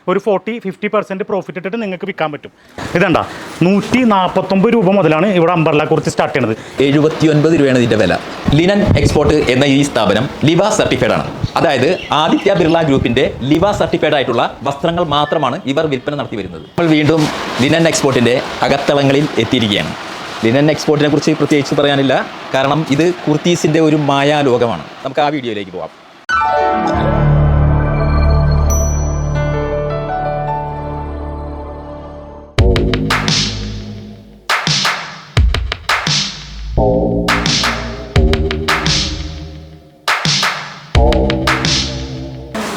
ഒരു 40-50% പ്രോഫിറ്റ് ഇട്ടിട്ട് നിങ്ങൾക്ക് വിൽക്കാൻ പറ്റും. ഇതണ്ട 149 രൂപ മുതലാണ് ഇവിടെ അംബർല കുർത്തി സ്റ്റാർട്ട് ചെയ്യുന്നത്. 79 രൂപയാണ് ഇതിൻ്റെ വില. ലിനൻ എക്സ്പോർട്ട് എന്ന ഈ സ്ഥാപനം ലിവ സർട്ടിഫൈഡ് ആണ്. അതായത് ആദിത്യ ബിർള ഗ്രൂപ്പിന്റെ ലിവ സർട്ടിഫൈഡ് ആയിട്ടുള്ള വസ്ത്രങ്ങൾ മാത്രമാണ് ഇവർ വിൽപ്പന നടത്തി വരുന്നത്. ഇപ്പോൾ വീണ്ടും ലിനൻ എക്സ്പോർട്ടിന്റെ അകത്തളങ്ങളിൽ എത്തിയിരിക്കുകയാണ്. ലിനൻ എക്സ്പോർട്ടിനെ കുറിച്ച് പ്രത്യേകിച്ച് പറയാനില്ല, കാരണം ഇത് കുർത്തീസിന്റെ ഒരു മായാലോകമാണ്. നമുക്ക് ആ വീഡിയോയിലേക്ക് പോകാം.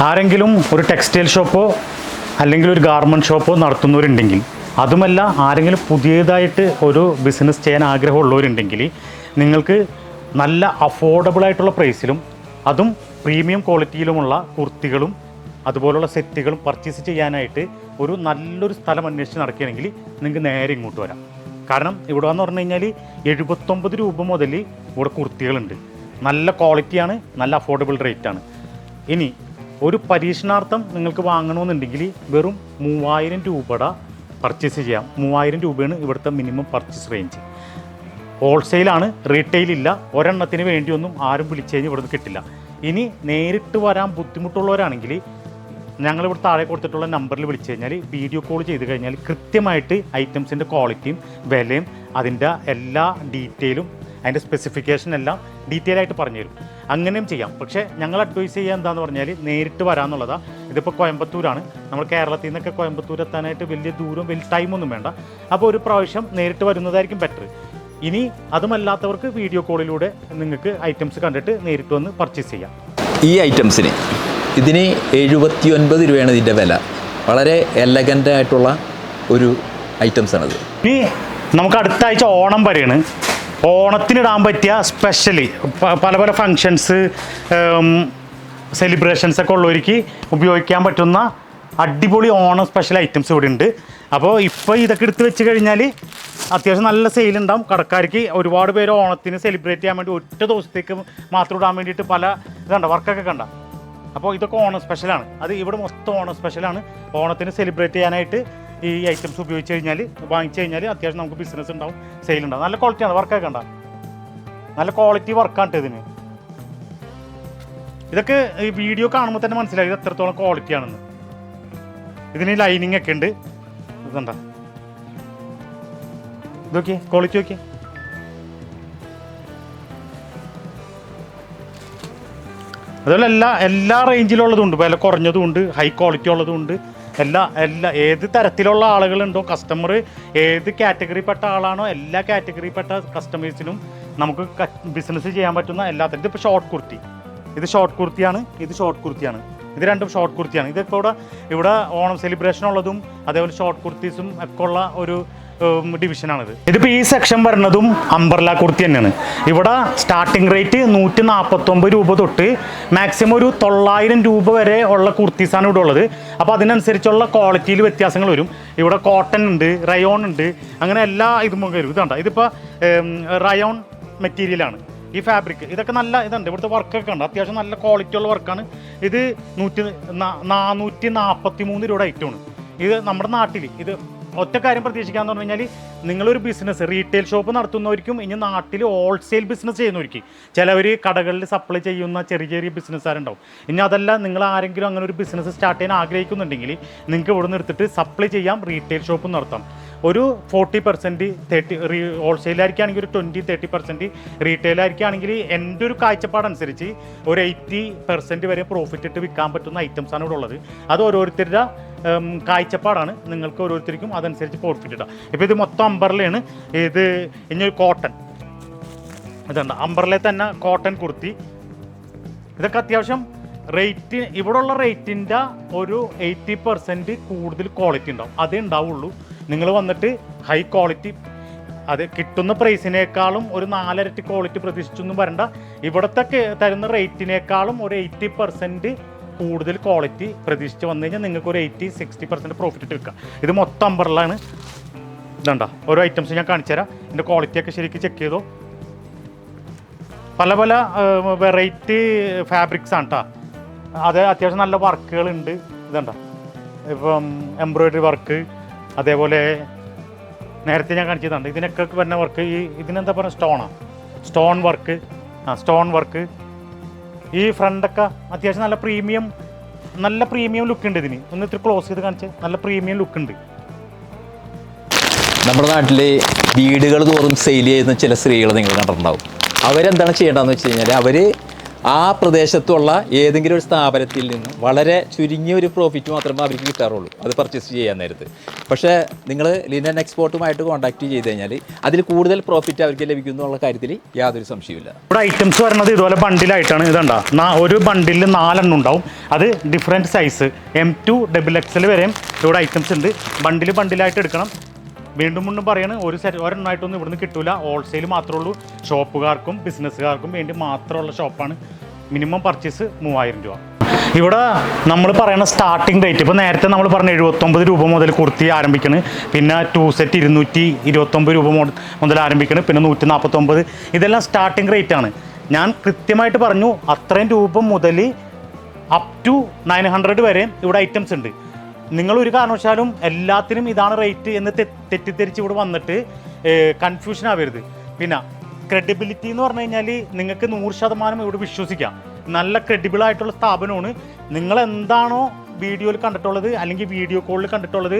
ആരെങ്കിലും ഒരു ടെക്സ്റ്റൈൽ ഷോപ്പോ അല്ലെങ്കിൽ ഒരു ഗാർമെൻറ്റ് ഷോപ്പോ നടത്തുന്നവരുണ്ടെങ്കിൽ, അതുമല്ല ആരെങ്കിലും പുതിയതായിട്ട് ഒരു ബിസിനസ് ചെയ്യാൻ ആഗ്രഹമുള്ളവരുണ്ടെങ്കിൽ, നിങ്ങൾക്ക് നല്ല അഫോർഡബിൾ ആയിട്ടുള്ള പ്രൈസിലും അതും പ്രീമിയം ക്വാളിറ്റിയിലുമുള്ള കുർത്തികളും അതുപോലുള്ള സെറ്റുകളും പർച്ചേസ് ചെയ്യാനായിട്ട് ഒരു നല്ലൊരു സ്ഥലം അന്വേഷിച്ച് നടക്കുകയാണെങ്കിൽ നിങ്ങൾക്ക് നേരെ ഇങ്ങോട്ട് വരാം. കാരണം ഇവിടെ എന്ന് പറഞ്ഞു കഴിഞ്ഞാൽ 79 രൂപ മുതൽ ഇവിടെ കുർത്തികളുണ്ട്. നല്ല ക്വാളിറ്റിയാണ്, നല്ല അഫോർഡബിൾ റേറ്റാണ്. ഇനി ഒരു പരീക്ഷണാർത്ഥം നിങ്ങൾക്ക് വാങ്ങണമെന്നുണ്ടെങ്കിൽ വെറും 3000 രൂപയുടെ പർച്ചേസ് ചെയ്യാം. 3000 രൂപയാണ് ഇവിടുത്തെ മിനിമം പർച്ചേസ് റേഞ്ച്. ഹോൾസെയിലാണ്, റീറ്റെയിലില്ല. ഒരെണ്ണത്തിന് വേണ്ടിയൊന്നും ആരും വിളിച്ചു കഴിഞ്ഞാൽ ഇവിടുന്ന് കിട്ടില്ല. ഇനി നേരിട്ട് വരാൻ ബുദ്ധിമുട്ടുള്ളവരാണെങ്കിൽ ഞങ്ങളിവിടെ താഴെ കൊടുത്തിട്ടുള്ള നമ്പറിൽ വിളിച്ചു കഴിഞ്ഞാൽ വീഡിയോ കോൾ ചെയ്ത് കഴിഞ്ഞാൽ കൃത്യമായിട്ട് ഐറ്റംസിൻ്റെ ക്വാളിറ്റിയും വിലയും അതിൻ്റെ എല്ലാ ഡീറ്റെയിലും അതിൻ്റെ സ്പെസിഫിക്കേഷൻ എല്ലാം ഡീറ്റെയിൽ ആയിട്ട് പറഞ്ഞു തരും. അങ്ങനെയും ചെയ്യാം. പക്ഷേ ഞങ്ങൾ അഡ്വൈസ് ചെയ്യുക എന്താണെന്ന് പറഞ്ഞാൽ നേരിട്ട് വരാമെന്നുള്ളതാണ്. ഇതിപ്പോൾ കോയമ്പത്തൂരാണ്. നമ്മൾ കേരളത്തിൽ നിന്നൊക്കെ കോയമ്പത്തൂർ എത്താനായിട്ട് വലിയ ദൂരം, വലിയ ടൈമൊന്നും വേണ്ട. അപ്പോൾ ഒരു പ്രാവശ്യം നേരിട്ട് വരുന്നതായിരിക്കും ബെറ്റർ. ഇനി അതുമല്ലാത്തവർക്ക് വീഡിയോ കോളിലൂടെ നിങ്ങൾക്ക് ഐറ്റംസ് കണ്ടിട്ട് നേരിട്ട് വന്ന് പർച്ചേസ് ചെയ്യാം. ഈ ഐറ്റംസിന് ഇതിന് 79 രൂപയാണ് ഇതിൻ്റെ വില. വളരെ എലഗൻ്റ് ആയിട്ടുള്ള ഒരു ഐറ്റംസാണത്. ഇനി നമുക്ക് അടുത്ത ആഴ്ച ഓണം വരെയാണ്. ഓണത്തിനിടാൻ പറ്റിയ സ്പെഷ്യലി പല പല ഫങ്ഷൻസ്, സെലിബ്രേഷൻസൊക്കെ ഉള്ളവർക്ക് ഉപയോഗിക്കാൻ പറ്റുന്ന അടിപൊളി ഓണം സ്പെഷ്യൽ ഐറ്റംസ് ഇവിടെ ഉണ്ട്. അപ്പോൾ ഇപ്പോൾ ഇതൊക്കെ എടുത്ത് വെച്ച് കഴിഞ്ഞാൽ അത്യാവശ്യം നല്ല സെയിലുണ്ടാവും. കടക്കാർക്ക് ഒരുപാട് പേര് ഓണത്തിന് സെലിബ്രേറ്റ് ചെയ്യാൻ വേണ്ടി ഒറ്റ ദിവസത്തേക്ക് മാത്രം ഇടാൻ വേണ്ടിയിട്ട് പല ഇതുണ്ട്, വർക്കൊക്കെ കണ്ട. അപ്പോൾ ഇതൊക്കെ ഓണം സ്പെഷ്യലാണ്. അത് ഇവിടെ മൊത്തം ഓണം സ്പെഷ്യലാണ്. ഓണത്തിന് സെലിബ്രേറ്റ് ചെയ്യാനായിട്ട് ഈ ഐറ്റംസ് ഉപയോഗിച്ച് കഴിഞ്ഞാൽ, വാങ്ങിച്ചു കഴിഞ്ഞാൽ അത്യാവശ്യം നമുക്ക് ബിസിനസ് ഉണ്ടാവും, സെയിലുണ്ടാവും. നല്ല ക്വാളിറ്റിയാണ്, വർക്കൊക്കെ കണ്ട നല്ല ക്വാളിറ്റി വർക്കാണ് ഇതിന്. ഇതൊക്കെ ഈ വീഡിയോ കാണുമ്പോൾ തന്നെ മനസ്സിലായി ഇത് എത്രത്തോളം ക്വാളിറ്റിയാണെന്ന്. ഇതിന് ലൈനിങ് ഒക്കെ ഉണ്ട്. ഇതുണ്ട, ഇതൊക്കെ ക്വാളിറ്റി നോക്കിയേ. അതുപോലെ എല്ലാ റേഞ്ചിലുള്ളതും ഉണ്ട്. വില കുറഞ്ഞതും ഉണ്ട്, ഹൈ ക്വാളിറ്റി ഉള്ളതും ഉണ്ട്. എല്ലാ ഏത് തരത്തിലുള്ള ആളുകളുണ്ടോ, കസ്റ്റമർ ഏത് കാറ്റഗറിപ്പെട്ട ആളാണോ, എല്ലാ കാറ്റഗറിപ്പെട്ട കസ്റ്റമേഴ്സിനും നമുക്ക് ബിസിനസ് ചെയ്യാൻ പറ്റുന്ന എല്ലാത്തിനും. ഇതിപ്പോൾ ഷോർട്ട് കുർത്തി, ഇത് ഷോർട്ട് കുർത്തിയാണ്, ഇത് ഷോർട്ട് കുർത്തിയാണ്. ഇത് രണ്ടും ഷോർട്ട് കുർത്തിയാണ്. ഇതൊക്കെ ഇവിടെ ഓണം സെലിബ്രേഷൻ ഉള്ളതും അതേപോലെ ഷോർട്ട് കുർത്തീസും ഒക്കെ ഉള്ള ഒരു ഡിവിഷനാണിത്. ഇതിപ്പോൾ ഈ സെക്ഷൻ വരുന്നതും അംബർല കുർത്തി തന്നെയാണ്. ഇവിടെ സ്റ്റാർട്ടിംഗ് റേറ്റ് 149 രൂപ തൊട്ട് മാക്സിമം ഒരു 900 രൂപ വരെ ഉള്ള കുർത്തീസാണ് ഇവിടെ ഉള്ളത്. അപ്പോൾ അതിനനുസരിച്ചുള്ള ക്വാളിറ്റിയിൽ വ്യത്യാസങ്ങൾ വരും. ഇവിടെ കോട്ടൺ ഉണ്ട്, റയോൺ ഉണ്ട്, അങ്ങനെ എല്ലാ ഇതും വരും. ഇതുണ്ട്, ഇതിപ്പോൾ റയോൺ മെറ്റീരിയലാണ് ഈ ഫാബ്രിക്. ഇതൊക്കെ നല്ല ഇതുണ്ട്, ഇവിടുത്തെ വർക്കൊക്കെ ഉണ്ട്, അത്യാവശ്യം നല്ല ക്വാളിറ്റി ഉള്ള വർക്കാണ്. ഇത് 443 രൂപയുടെ ഐറ്റമാണ്. ഇത് നമ്മുടെ നാട്ടിൽ ഇത് ഒറ്റ കാര്യം പ്രതീക്ഷിക്കാന്ന് പറഞ്ഞു കഴിഞ്ഞാൽ, നിങ്ങളൊരു ബിസിനസ് റീറ്റെയിൽ ഷോപ്പ് നടത്തുന്നവർക്കും ഇനി നാട്ടിൽ ഹോൾസെയിൽ ബിസിനസ് ചെയ്യുന്നവർക്ക്, ചിലവർ കടകളിൽ സപ്ലൈ ചെയ്യുന്ന ചെറിയ ചെറിയ ബിസിനസ്സുകാരുണ്ടാവും. ഇനി അതല്ല, നിങ്ങൾ ആരെങ്കിലും അങ്ങനെ ഒരു ബിസിനസ് സ്റ്റാർട്ട് ചെയ്യാൻ ആഗ്രഹിക്കുന്നുണ്ടെങ്കിൽ നിങ്ങൾക്ക് ഇവിടെ നിന്ന് എടുത്തിട്ട് സപ്ലൈ ചെയ്യാം, റീറ്റെയിൽ ഷോപ്പ് നടത്താം. ഒരു 40%, 30 ഹോൾസെയിലായിരിക്കുകയാണെങ്കിൽ ഒരു 20-30%, റീറ്റെയിലായിരിക്കുകയാണെങ്കിൽ എൻ്റെ ഒരു കാഴ്ചപ്പാടനുസരിച്ച് ഒരു 80% വരെ പ്രോഫിറ്റ് ഇട്ട് വിൽക്കാൻ പറ്റുന്ന ഐറ്റംസാണ് ഇവിടെ ഉള്ളത്. അത് ഓരോരുത്തരുടെ കാഴ്ചപ്പാടാണ്. നിങ്ങൾക്ക് ഓരോരുത്തർക്കും അതനുസരിച്ച് പ്രോഫിറ്റ് ഇട്ടാം. ഇപ്പോൾ ഇത് മൊത്തം അംബർലയാണ്. ഇത് ഇനി ഒരു കോട്ടൺ, ഇതുണ്ട് അംബർലയിൽ തന്നെ കോട്ടൺ കുർത്തി. ഇതൊക്കെ അത്യാവശ്യം റേറ്റ്, ഇവിടെയുള്ള റേറ്റിൻ്റെ ഒരു 80% കൂടുതൽ ക്വാളിറ്റി ഉണ്ടാവും. അതേ ഉണ്ടാവുള്ളൂ. നിങ്ങൾ വന്നിട്ട് ഹൈ ക്വാളിറ്റി, അത് കിട്ടുന്ന പ്രൈസിനേക്കാളും ഒരു 4 ഇരട്ടി ക്വാളിറ്റി പ്രതീക്ഷിച്ചൊന്നും വരണ്ട. ഇവിടത്തെ തരുന്ന റേറ്റിനേക്കാളും ഒരു 80% കൂടുതൽ ക്വാളിറ്റി പ്രതീക്ഷിച്ച് വന്നു കഴിഞ്ഞാൽ നിങ്ങൾക്ക് ഒരു 80-60% പ്രോഫിറ്റ് ഇട്ട് വെക്കാം. ഇത് മൊത്തം അംബർലാണ്. ഇതുണ്ട ഓരോ ഐറ്റംസ് ഞാൻ കാണിച്ചു തരാം. ഇതിൻ്റെ ക്വാളിറ്റിയൊക്കെ ശരിക്കും ചെക്ക് ചെയ്തോ. പല പല വെറൈറ്റി ഫാബ്രിക്സ് ആണ് കേട്ടോ. അത് അത്യാവശ്യം നല്ല വർക്കുകളുണ്ട്. ഇതുണ്ട ഇപ്പം എംബ്രോയ്ഡറി വർക്ക്, അതേപോലെ നേരത്തെ ഞാൻ കാണിച്ചതാണ് ഇതിനൊക്കെ വരുന്ന വർക്ക്. ഇതിനെന്താ പറയുക, സ്റ്റോൺ വർക്ക്. ഈ ഫ്രണ്ടൊക്കെ അത്യാവശ്യം നല്ല പ്രീമിയം ലുക്ക് ഉണ്ട് ഇതിന്. ഒന്ന് ഇത്തിരി ക്ലോസ് ചെയ്ത് കാണിച്ച്, നല്ല പ്രീമിയം ലുക്ക് ഉണ്ട്. നമ്മുടെ നാട്ടിൽ വീടുകൾ തോറും സെയിൽ ചെയ്യുന്ന ചില സ്ത്രീകൾ നിങ്ങൾ കണ്ടിട്ടുണ്ടാവും. അവരെന്താണ് ചെയ്യേണ്ടതെന്ന് വെച്ച് കഴിഞ്ഞാൽ അവർ ആ പ്രദേശത്തുള്ള ഏതെങ്കിലും ഒരു സ്ഥാപനത്തിൽ നിന്നും വളരെ ചുരുങ്ങിയ ഒരു പ്രോഫിറ്റ് മാത്രമേ അവർക്ക് കിട്ടാറുള്ളൂ അത് പർച്ചേസ് ചെയ്യാൻ നേരത്ത്. പക്ഷേ നിങ്ങൾ ലിനൻ എക്സ്പോർട്ടുമായിട്ട് കോൺടാക്ട് ചെയ്ത് കഴിഞ്ഞാൽ അതിൽ കൂടുതൽ പ്രോഫിറ്റ് അവർക്ക് ലഭിക്കും എന്നുള്ള കാര്യത്തിൽ യാതൊരു സംശയമില്ല. ഇവിടെ ഐറ്റംസ് വരുന്നത് ഇതുപോലെ ബണ്ടിലായിട്ടാണ്. ഇതുണ്ട, ഒരു ബണ്ടിൽ 4 എണ്ണം ഉണ്ടാവും. അത് ഡിഫറെൻറ്റ് സൈസ് M2 XXL വരെയും ഇവിടെ ഐറ്റംസ് ഉണ്ട്. ബണ്ടിലായിട്ട് എടുക്കണം. വീണ്ടും പറയാണ്, ഒരെണ്ണമായിട്ടൊന്നും ഇവിടുന്ന് കിട്ടൂല. ഹോൾസെയിൽ മാത്രമേ ഉള്ളൂ. ഷോപ്പുകാർക്കും ബിസിനസ്സുകാർക്കും വേണ്ടി മാത്രമുള്ള ഷോപ്പാണ്. മിനിമം പർച്ചേസ് 3000 രൂപ. ഇവിടെ നമ്മൾ പറയുന്ന സ്റ്റാർട്ടിംഗ് റേറ്റ്, ഇപ്പോൾ നേരത്തെ നമ്മൾ പറഞ്ഞ 79 രൂപ മുതൽ കുർത്തി ആരംഭിക്കണ്. പിന്നെ 2 സെറ്റ് 229 രൂപ മുതൽ ആരംഭിക്കണ്. പിന്നെ 149. ഇതെല്ലാം സ്റ്റാർട്ടിംഗ് റേറ്റ് ആണ്. ഞാൻ കൃത്യമായിട്ട് പറഞ്ഞു, അത്രയും രൂപ മുതൽ അപ് ടു 900 വരെ ഇവിടെ ഐറ്റംസ് ഉണ്ട്. നിങ്ങളൊരു കാരണവശാലും എല്ലാത്തിനും ഇതാണ് റേറ്റ് എന്ന് തെറ്റിദ്ധരിച്ച് ഇവിടെ വന്നിട്ട് കൺഫ്യൂഷൻ ആവരുത്. പിന്നെ ക്രെഡിബിലിറ്റി എന്ന് പറഞ്ഞു കഴിഞ്ഞാൽ നിങ്ങൾക്ക് 100% ഇവിടെ വിശ്വസിക്കാം. നല്ല ക്രെഡിബിൾ ആയിട്ടുള്ള സ്ഥാപനമാണ്. നിങ്ങൾ എന്താണോ വീഡിയോയിൽ കണ്ടിട്ടുള്ളത് അല്ലെങ്കിൽ വീഡിയോ കോളിൽ കണ്ടിട്ടുള്ളത്,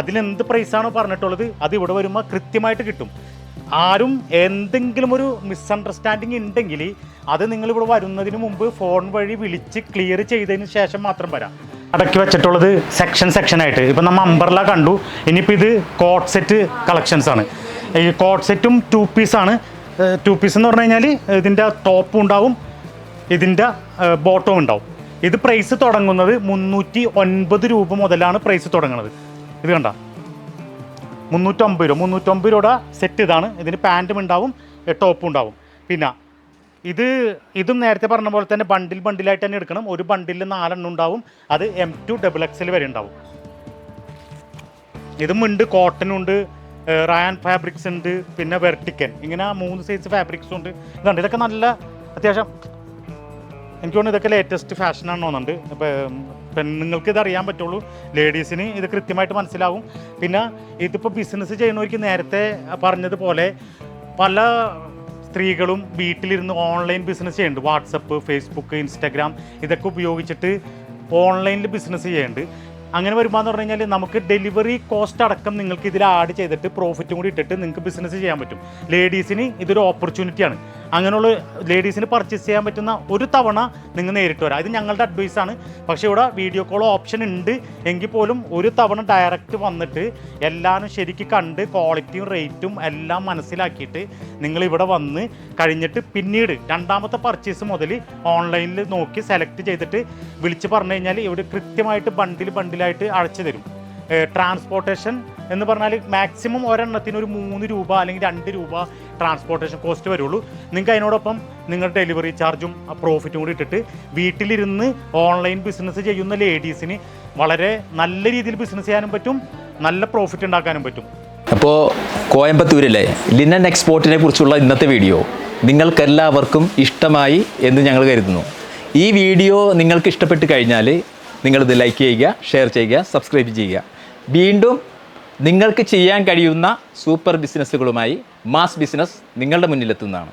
അതിലെന്ത് പ്രൈസാണോ പറഞ്ഞിട്ടുള്ളത്, അത് ഇവിടെ വരുമ്പോൾ കൃത്യമായിട്ട് കിട്ടും. ആരും എന്തെങ്കിലും ഒരു മിസ്അണ്ടർസ്റ്റാൻഡിങ് ഉണ്ടെങ്കിൽ അത് നിങ്ങളിവിടെ വരുന്നതിന് മുമ്പ് ഫോൺ വഴി വിളിച്ച് ക്ലിയർ ചെയ്തതിന് ശേഷം മാത്രം വരാം. അടക്കി വെച്ചിട്ടുള്ളത് സെക്ഷനായിട്ട്. ഇപ്പം നമ്മൾ അംബർല കണ്ടു. ഇനിയിപ്പോൾ ഇത് കോട്ട് സെറ്റ് കളക്ഷൻസ് ആണ്. ഈ കോട്ട് സെറ്റും 2 പീസാണ്. 2 പീസ് എന്ന് പറഞ്ഞു കഴിഞ്ഞാൽ ഇതിൻ്റെ ടോപ്പും ഉണ്ടാവും, ഇതിൻ്റെ ബോട്ടവും ഉണ്ടാവും. ഇത് പ്രൈസ് തുടങ്ങുന്നത് 309 രൂപ മുതലാണ് പ്രൈസ് തുടങ്ങുന്നത്. ഇത് കണ്ട 350 രൂപ സെറ്റ് ഇതാണ്. ഇതിന് പാൻറ്റും ഉണ്ടാവും, ടോപ്പും ഉണ്ടാവും. പിന്നെ ഇതും നേരത്തെ പറഞ്ഞ പോലെ തന്നെ ബണ്ടിലായിട്ട് തന്നെ എടുക്കണം. ഒരു ബണ്ടിൽ 4 എണ്ണം ഉണ്ടാവും. അത് M2 XXL വരെ ഉണ്ടാവും. ഇതും ഉണ്ട്, കോട്ടനുണ്ട്, റായൻ ഫാബ്രിക്സ് ഉണ്ട്, പിന്നെ വെർട്ടിക്കൻ, ഇങ്ങനെ 3 സൈസ് ഫാബ്രിക്സും ഉണ്ട്. ഇതുണ്ട്, ഇതൊക്കെ നല്ല അത്യാവശ്യം എനിക്ക് തോന്നുന്നു ഇതൊക്കെ ലേറ്റസ്റ്റ് ഫാഷനാണ് തോന്നുന്നുണ്ട്. ഇപ്പം പെണ്ണുങ്ങൾക്ക് ഇത് അറിയാൻ പറ്റുള്ളൂ, ലേഡീസിന് ഇത് കൃത്യമായിട്ട് മനസ്സിലാവും. പിന്നെ ഇതിപ്പോൾ ബിസിനസ് ചെയ്യുന്നവർക്ക് നേരത്തെ പറഞ്ഞതുപോലെ പല സ്ത്രീകളും വീട്ടിലിരുന്ന് ഓൺലൈൻ ബിസിനസ് ചെയ്യുന്നുണ്ട്. വാട്സപ്പ്, ഫേസ്ബുക്ക്, ഇൻസ്റ്റാഗ്രാം ഇതൊക്കെ ഉപയോഗിച്ചിട്ട് ഓൺലൈനിൽ ബിസിനസ് ചെയ്യുന്നുണ്ട്. അങ്ങനെ വരുമ്പോൾ എന്ന് പറഞ്ഞു കഴിഞ്ഞാൽ നമുക്ക് ഡെലിവറി കോസ്റ്റ് അടക്കം നിങ്ങൾക്ക് ഇതിൽ ആഡ് ചെയ്തിട്ട് പ്രോഫിറ്റും കൂടി ഇട്ടിട്ട് നിങ്ങൾക്ക് ബിസിനസ് ചെയ്യാൻ പറ്റും. ലേഡീസിന് ഇതൊരു ഓപ്പർച്യൂണിറ്റിയാണ്. അങ്ങനെയുള്ള ലേഡീസിന് പർച്ചേസ് ചെയ്യാൻ പറ്റുന്ന ഒരു തവണ നിങ്ങൾ നേരിട്ട് വരാം. ഇത് ഞങ്ങളുടെ അഡ്വൈസാണ്. പക്ഷേ ഇവിടെ വീഡിയോ കോൾ ഓപ്ഷൻ ഉണ്ട് എങ്കിൽ പോലും ഒരു തവണ ഡയറക്റ്റ് വന്നിട്ട് എല്ലാവരും ശരിക്കും കണ്ട് ക്വാളിറ്റിയും റേറ്റും എല്ലാം മനസ്സിലാക്കിയിട്ട് നിങ്ങളിവിടെ വന്ന് കഴിഞ്ഞിട്ട് പിന്നീട് രണ്ടാമത്തെ പർച്ചേസ് മുതൽ ഓൺലൈനിൽ നോക്കി സെലക്ട് ചെയ്തിട്ട് വിളിച്ച് പറഞ്ഞു കഴിഞ്ഞാൽ ഇവിടെ കൃത്യമായിട്ട് ബണ്ടിലായിട്ട് അടച്ചു തരും. ട്രാൻസ്പോർട്ടേഷൻ എന്ന് പറഞ്ഞാൽ മാക്സിമം ഒരെണ്ണത്തിന് ഒരു 3 രൂപ അല്ലെങ്കിൽ 2 രൂപ ട്രാൻസ്പോർട്ടേഷൻ കോസ്റ്റ് വരുള്ളൂ. നിങ്ങൾക്ക് അതിനോടൊപ്പം നിങ്ങളുടെ ഡെലിവറി ചാർജും പ്രോഫിറ്റും കൂടി ഇട്ടിട്ട് വീട്ടിലിരുന്ന് ഓൺലൈൻ ബിസിനസ് ചെയ്യുന്ന ലേഡീസിന് വളരെ നല്ല രീതിയിൽ ബിസിനസ് ചെയ്യാനും പറ്റും, നല്ല പ്രോഫിറ്റ് ഉണ്ടാക്കാനും പറ്റും. അപ്പോൾ കോയമ്പത്തൂരിലെ ലിനൻ എക്സ്പോർട്ടിനെ കുറിച്ചുള്ള ഇന്നത്തെ വീഡിയോ നിങ്ങൾക്കെല്ലാവർക്കും ഇഷ്ടമായി എന്ന് ഞങ്ങൾ കരുതുന്നു. ഈ വീഡിയോ നിങ്ങൾക്ക് ഇഷ്ടപ്പെട്ട് കഴിഞ്ഞാൽ നിങ്ങളിത് ലൈക്ക് ചെയ്യുക, ഷെയർ ചെയ്യുക, സബ്സ്ക്രൈബ് ചെയ്യുക. വീണ്ടും നിങ്ങൾക്ക് ചെയ്യാൻ കഴിയുന്ന സൂപ്പർ ബിസിനസ്സുകളുമായി മാസ് ബിസിനസ് നിങ്ങളുടെ മുന്നിലെത്തുന്നതാണ്.